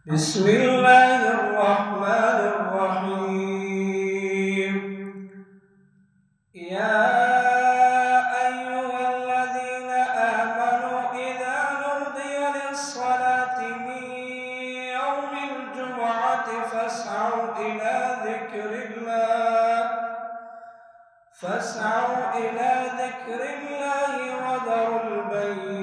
بسم الله الرحمن الرحيم. يا أيها الذين آمنوا إذا نودي للصلاة من يوم الجمعة فاسعوا إلى ذكر الله وذروا البيع